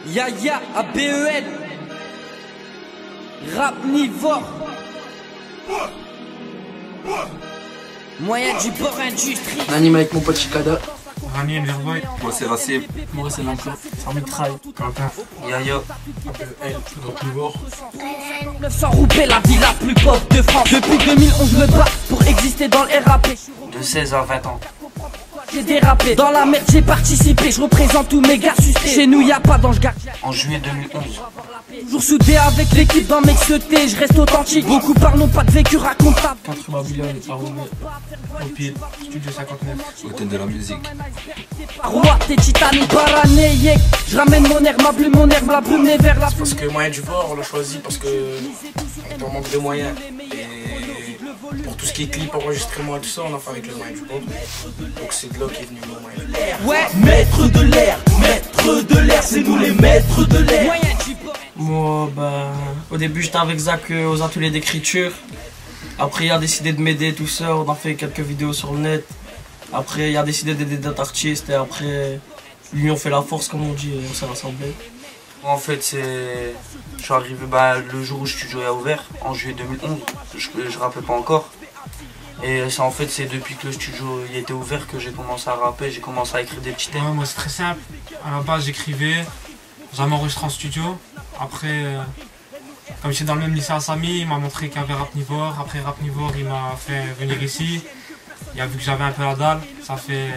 Yaya, ABEN, Rapnivore, moyen du port industrie. On anime avec mon pote Chikada. Rami Verboy. Moi c'est Racib. Moi c'est l'emploi. Sarmi Trail. Quentin. Yaya. Rapnivore. Sans rouper la vie la plus pauvre de France. Depuis 2011 je me bats pour exister dans le RAP. De 16 à 20 ans. J'ai dérapé, dans la merde j'ai participé. Je représente tous mes gars suspects. Chez nous y'a pas d'ange gardien. En juillet 2011. Toujours soudé avec l'équipe dans Mexeté, je reste authentique. Beaucoup parlent, n'ont pas de vécu racontable. 80 millions et par au pied, studio 59. Hôtel de la musique. Roi, t'es titanique, baranéique. Je ramène mon air, ma plume, mon air, la brume est vers la. Parce que moyen du bord, on l'a choisi parce que on est en manque de moyens. Et pour tout ce qui est clip, enregistrement et tout ça, on a fait avec le moyen du bord. Donc c'est de là qu'est venu le moyen du bord. Ouais, Maître de l'air, c'est nous les maîtres de l'air. moyen du port. Moi, au début j'étais avec Zach aux ateliers d'écriture. Après il a décidé de m'aider tout ça, on a fait quelques vidéos sur le net. Après il a décidé d'aider d'autres artistes et après l'union fait la force comme on dit et on s'est rassemblés. En fait je suis arrivé le jour où le studio a ouvert, en juillet 2011. Je rappais pas encore. Et ça, en fait c'est depuis que le studio y était ouvert que j'ai commencé à rapper, j'ai commencé à écrire des petits textes. Ouais, moi c'est très simple. À la base j'écrivais, j'avais enregistré en studio. Après, comme j'étais dans le même lycée à Samy, il m'a montré qu'il y avait Rapnivore. Après Rapnivore, il m'a fait venir ici. Il a vu que j'avais un peu la dalle. Ça fait,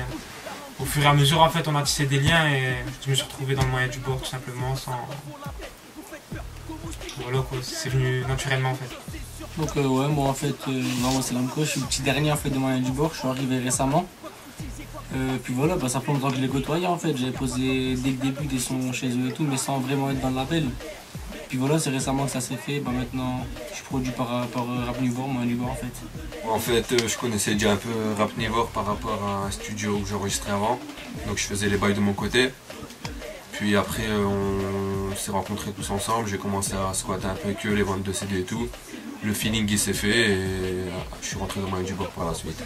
au fur et à mesure, en fait, on a tissé des liens et je me suis retrouvé dans le moyen du bord tout simplement. Voilà quoi, c'est venu naturellement en fait. Donc ouais, moi en fait, moi c'est l'emploi, je suis le petit dernier en fait de moyen du bord, je suis arrivé récemment. Puis voilà, ça fait longtemps que je les côtoyais en fait, j'avais posé dès le début des sons chez eux et tout, mais sans vraiment être dans le label. Puis voilà, c'est récemment que ça s'est fait, maintenant je suis produit par Rapnivore, moyen du bord en fait. En fait je connaissais déjà un peu Rapnivore par rapport à un studio où j'enregistrais avant. Donc je faisais les bails de mon côté. Puis après on s'est rencontrés tous ensemble, j'ai commencé à squatter un peu avec eux, les ventes de CD et tout. Le feeling il s'est fait et je suis rentré dans moyen du bord par la suite.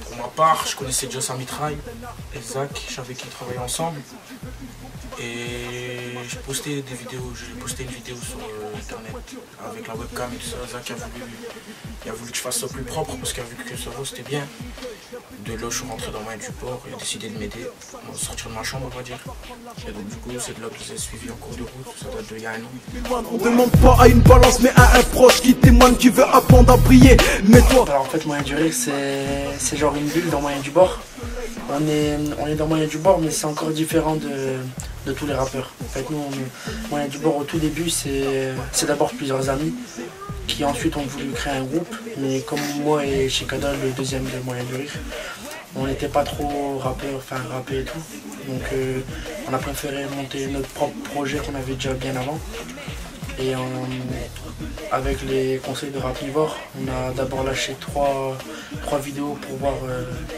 Pour ma part, je connaissais déjà Sarmi Trail et Zach, je savais qu'ils travaillaient ensemble. Et j'ai posté une vidéo sur internet avec la webcam et tout ça. Zach a voulu que je fasse ça plus propre parce qu'il a vu que ça c'était bien. De là, je suis rentré dans moyen du bord, il a décidé de m'aider, de sortir de ma chambre on va dire. Et donc du coup, c'est de là que je les ai suivis en cours de route, ça date d'il y a un an. On demande pas à une balance mais à un proche qui témoigne, qui veut apprendre à briller. Mais toi. Alors en fait moyen du rire c'est genre une bulle dans moyen du bord. On est dans moyen du bord mais c'est encore différent de tous les rappeurs. En fait nous moyen du bord au tout début c'est d'abord plusieurs amis qui ensuite ont voulu créer un groupe, mais comme moi et Chikada, le deuxième de moyen du rire, on n'était pas trop rappeurs, rapper et tout. Donc on a préféré monter notre propre projet qu'on avait déjà bien avant. Et avec les conseils de Rapnivore, on a d'abord lâché trois vidéos pour voir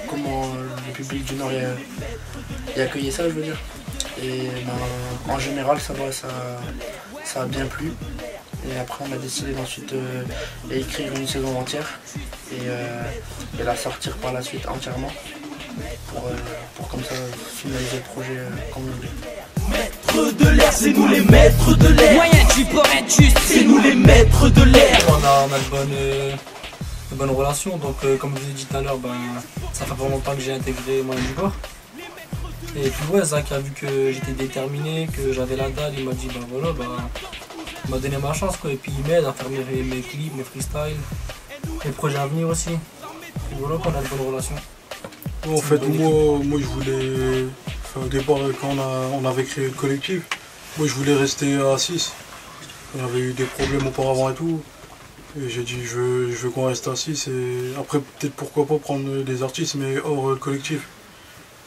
comment le public du Nord y accueillait ça, je veux dire. Et en général, ça a bien plu. Et après, on a décidé d'ensuite écrire une saison entière et la sortir par la suite entièrement pour comme ça finaliser le projet comme on voulait. Maître de l'air, c'est nous les maîtres de l'air. Moyen du port industrie. C'est nous les maîtres de l'air. On a de bonnes relations, donc comme je vous ai dit tout à l'heure, ça fait pas longtemps que j'ai intégré moyen du bord. Et puis ouais, Zach a vu que j'étais déterminé, que j'avais la dalle, il m'a dit voilà, il m'a donné ma chance quoi, et puis il m'aide à faire mes clips, mes freestyles, mes projets à venir aussi. Et voilà qu'on a de bonnes relations. En fait moi je voulais, au départ quand on avait créé le collectif, moi je voulais rester à 6. On avait eu des problèmes auparavant et tout. Et j'ai dit je veux qu'on reste à 6 et après peut-être pourquoi pas prendre des artistes mais hors le collectif.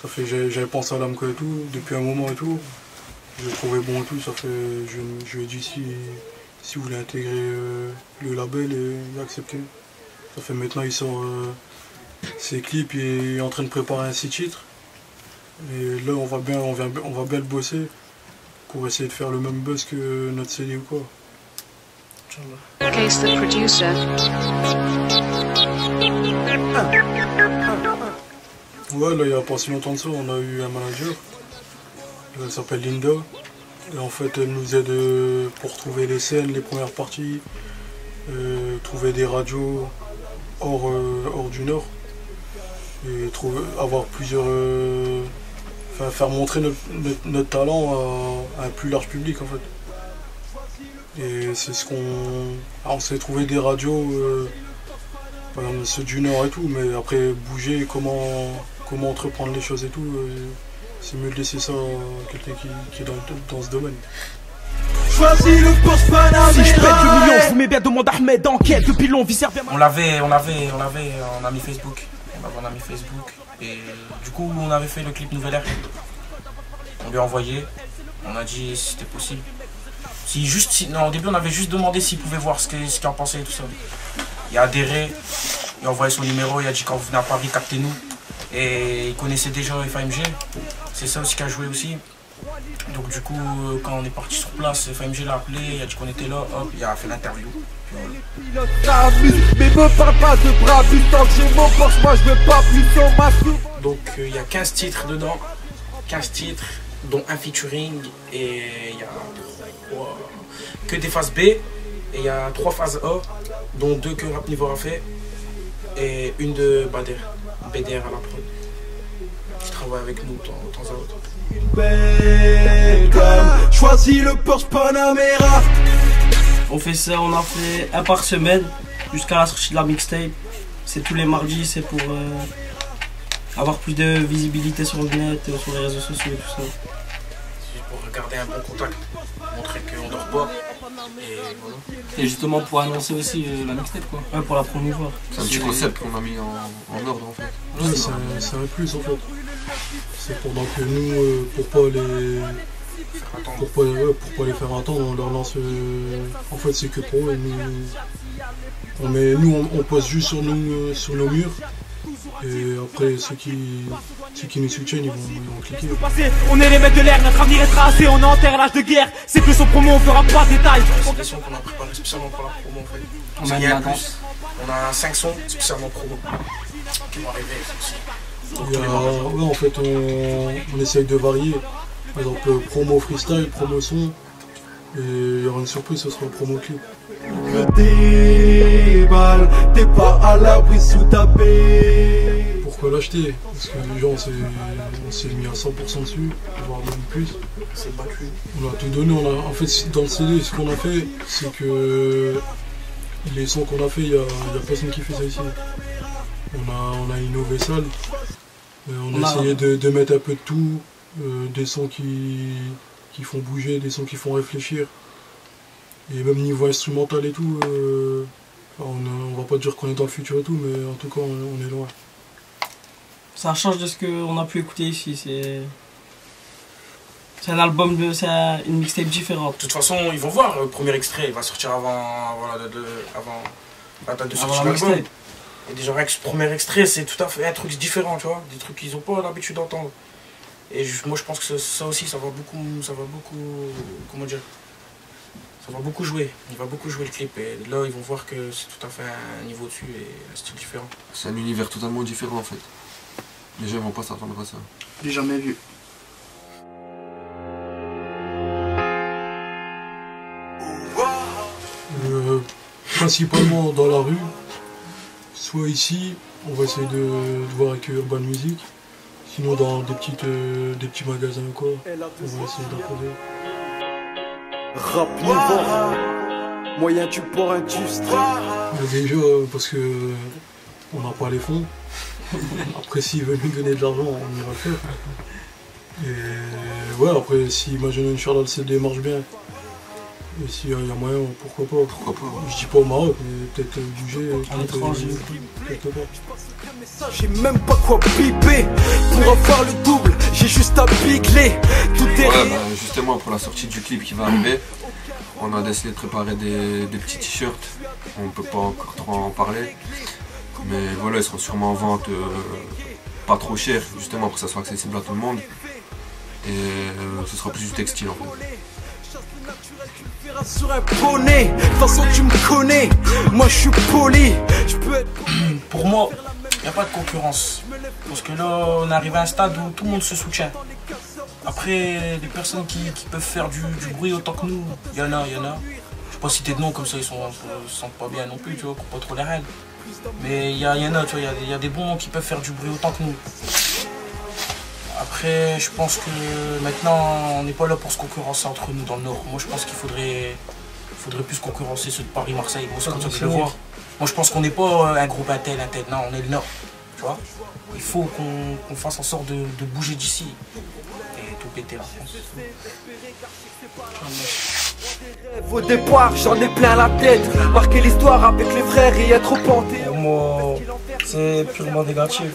Ça fait j'avais pensé à l'AMCO et tout, depuis un moment et tout. Je le trouvais bon et tout, ça fait je lui ai dit si vous voulez intégrer le label et il a accepté. Ça fait maintenant il sort ses clips, il est en train de préparer un 6 titres. Et là on va bien le bosser pour essayer de faire le même buzz que notre CD ou quoi. Case the producer. Ouais, là, il n'y a pas si longtemps que ça, on a eu un manager. Elle s'appelle Linda. Et en fait, elle nous aide pour trouver les scènes, les premières parties, trouver des radios hors du Nord. Et avoir plusieurs. Faire montrer notre talent à un plus large public, en fait. Et c'est ce qu'on. On s'est trouvé des radios, par exemple ceux du Nord et tout, mais après, bouger, comment entreprendre les choses et tout, c'est mieux de laisser ça à quelqu'un qui est dans ce domaine. Choisis le Porsche Panamera. Si je pète 2 millions, je vous mets bien, demande Ahmed, enquête depuis long, viscère vers On l'avait en ami Facebook. On avait un ami Facebook. Et du coup, on avait fait le clip Nouvelle Ère. On lui a envoyé. On a dit si c'était possible. Non, au début, on avait juste demandé s'il pouvait voir ce qu'il en pensait et tout ça. Il a adhéré. Il a envoyé son numéro. Il a dit quand vous venez à Paris, captez-nous. Et il connaissait déjà FAMG. C'est ça aussi qui a joué aussi. Donc du coup, quand on est parti sur place, FAMG l'a appelé, il a dit qu'on était là, hop, il a fait l'interview. Mais me parle pas de bras, tant que j'ai mon Porsche, moi je veux pas plus sur ma soupe. Donc il y a 15 titres dedans, 15 titres, dont un featuring, et il y a que des phases B, et il y a 3 phases A, dont 2 que Rap Niveau a fait, et une de BDR à la prod, qui travaille avec nous de temps à autre. Choisis le Porsche Panamera. On fait ça, on en fait un par semaine jusqu'à la sortie de la mixtape. C'est tous les mardis, c'est pour avoir plus de visibilité sur le net, sur les réseaux sociaux et tout ça. C'est pour garder un bon contact, montrer qu'on dort pas. Et voilà. Et justement pour annoncer aussi la mixtape quoi. Ouais, pour la promouvoir. C'est un petit concept qu'on a mis en ordre en fait. Ouais, c'est un plus en fait. C'est pendant que nous, pour pas les faire attendre, on leur lance. En fait, c'est que pour eux. On poste juste sur nos murs. Et après, ceux qui nous soutiennent, ils vont cliquer. On est les maîtres de l'air, notre avenir est tracé, on enterre l'âge de guerre. C'est plus son promo, on fera pas de détails. C'est des sons qu'on a préparés spécialement pour la promo en fait. On a 5 sons spécialement promo qui vont arriver aussi. Ouais, en fait, on essaye de varier. Par exemple, promo freestyle, promo son. Et il y aura une surprise, ce sera promo clip. Que des balles, t'es pas à l'abri sous ta baie. Pourquoi l'acheter? Parce que les gens, on s'est mis à 100% dessus, voire même plus. C'est battu. On a tout donné. En fait, dans le CD, ce qu'on a fait, c'est que les sons qu'on a fait, il n'y a personne qui fait ça ici. On a innové ça. On a essayé de mettre un peu de tout, des sons qui font bouger, des sons qui font réfléchir. Et même niveau instrumental et tout, on va pas dire qu'on est dans le futur et tout, mais en tout cas on est loin. Ça change de ce qu'on a pu écouter ici, c'est un album, c'est une mixtape différente. De toute façon, ils vont voir le premier extrait, il va sortir avant la date de sortie de l'album. Et déjà avec ce premier extrait, c'est tout à fait un truc différent, tu vois, des trucs qu'ils n'ont pas l'habitude d'entendre. Et moi je pense que ça aussi, ça va beaucoup, comment dire, ça va beaucoup jouer. Il va beaucoup jouer le clip et là ils vont voir que c'est tout à fait un niveau dessus et un style différent. C'est un univers totalement différent en fait. Les gens vont pas s'attendre à ça. J'ai jamais vu. Principalement dans la rue, soit ici, on va essayer de voir avec Urban Music, sinon dans des petits magasins ou quoi, on va essayer d'imposer. Rap niveau, moyen tu port industrie. Déjà parce que on n'a pas les fonds. Après s'ils veulent nous donner de l'argent, on ira le faire. Et ouais, après si imagine Inch'Allah le CD marche bien. Et s'il y a moyen, pourquoi pas. Je dis pas au Maroc, mais peut-être bouger à l'étranger. J'ai même pas quoi piper pour avoir le double, j'ai juste à picler. Tout est justement pour la sortie du clip qui va arriver, on a décidé de préparer des petits t-shirts. On peut pas encore trop en parler. Mais voilà, ils seront sûrement en vente pas trop cher, justement pour que ça soit accessible à tout le monde. Et ce sera plus du textile en fait. sur un poney. De toute façon tu me connais, moi je suis poli. Je peux être... Pour moi, il n'y a pas de concurrence. Parce que là, on arrive à un stade où tout le monde se soutient. Après, les personnes qui peuvent faire du bruit autant que nous, il y en a. Je ne vais pas citer de noms comme ça, ils se sentent pas bien non plus, tu vois, qu'on pas trop les règles. Mais il y en a, tu vois, il y a des bons qui peuvent faire du bruit autant que nous. Après, je pense que maintenant, on n'est pas là pour se concurrencer entre nous dans le Nord. Moi, je pense qu'il faudrait plus concurrencer ceux de Paris, Marseille. Moi, c'est comme ça que je le vois. Moi, je pense qu'on n'est pas un groupe un tel. Non, on est le Nord. Tu vois, il faut qu'on fasse en sorte de bouger d'ici et tout péter la France. Au départ, j'en ai plein la tête. Marquer l'histoire avec les frères et être au panthéon. Pour moi, c'est purement négatif.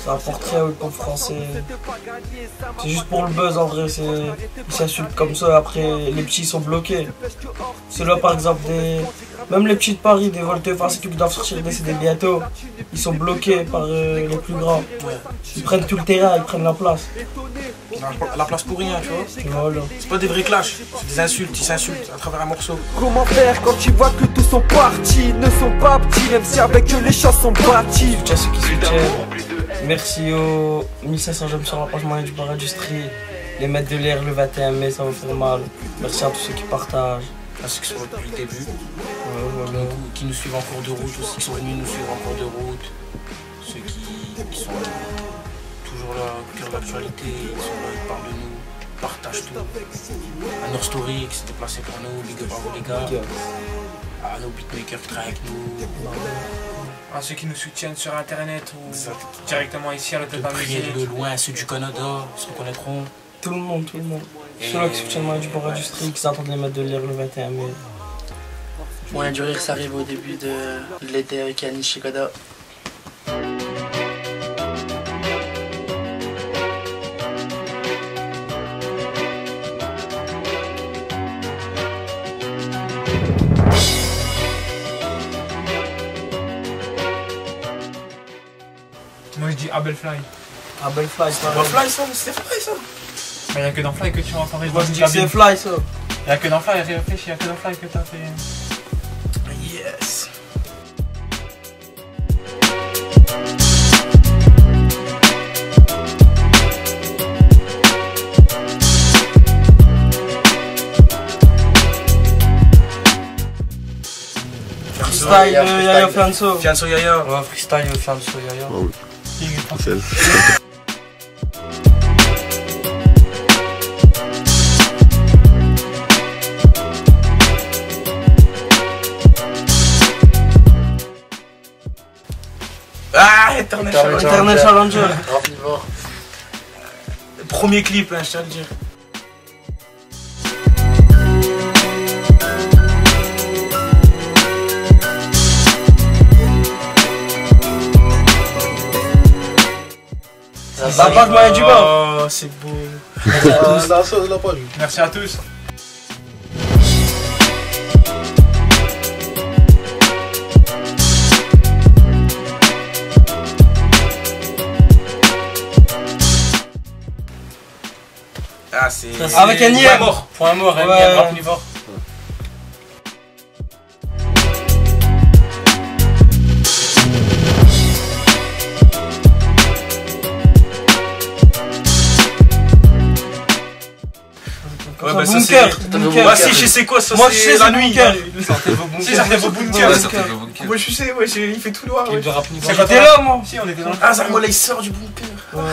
Ça apporte rien au peuple français. C'est juste pour le buzz en vrai. Ils s'insultent comme ça. Après, les petits sont bloqués. C'est là par exemple même les petits de Paris, des volte-face qui doivent sortir des CD bientôt. Ils sont bloqués par les plus grands. Ils prennent tout le terrain, ils prennent la place. La place pour rien, tu vois. Voilà. C'est pas des vrais clashs, c'est des insultes. Ils s'insultent à travers un morceau. Comment faire quand tu vois que tous sont partis, ne sont pas petits, même si avec eux les choses sont bâties. Soutien ceux qui soutiennent. Merci aux 1500 j'aime sur la page Moyen du Bar Industrie. Les maîtres de l'air le 21 mai, ça va faire mal. Merci à tous ceux qui partagent. À ceux qui sont là depuis le début. Qui nous suivent en cours de route aussi, qui sont venus nous suivre en cours de route. Ceux qui sont toujours là, au cœur de l'actualité, ils sont là, ils parlent de nous, ils partagent tout. À North Story qui s'est déplacé pour nous, big up à vous les gars. À nos beatmakers qui travaillent avec nous. À ceux qui nous soutiennent sur internet ou directement ici à l'hôtel de la musique. De loin, ceux du Canada, ils se reconnaîtront. Tout le monde. Ceux-là qui soutiennent Moyen du Bar Industrie, qui s'attendent les maîtres de l'air le 21 mai. Moyen du Rire, ça arrive au début de l'été avec Yannis Shikoda. Moi je dis Abel Fly. Abel Fly, c'est pas Fly ça, c'est Fly ça. Il n'y a que dans Fly que tu entends. Moi je dis que c'est Fly ça. Il n'y a que dans Fly, réfléchis, il n'y a que dans Fly que tu as fait. Yes. Freestyle Yaya Fianso. Fianso Yaya. Ouais, freestyle Fianso Yaya. Oh oui. Parcelle. Ah, Eternal Challenger. Rapnivore. Le premier clip, hein, je tiens à le dire. La page Moyen du Bar. Oh, c'est beau. La sauce, l'a pas vu. Merci à tous. Ah, c'est... Avec un IM. Point mort, Ouais. un Rapnivore. Ouais, bah ça c'est... Bah si, je sais quoi, ça moi, c'est la nuit. Sortez vos bunkers. Moi je sais, ouais, il fait tout noir. J'étais là moi. Si, on était dans le Ah, ça, moi là il sort du bunker. Ouais.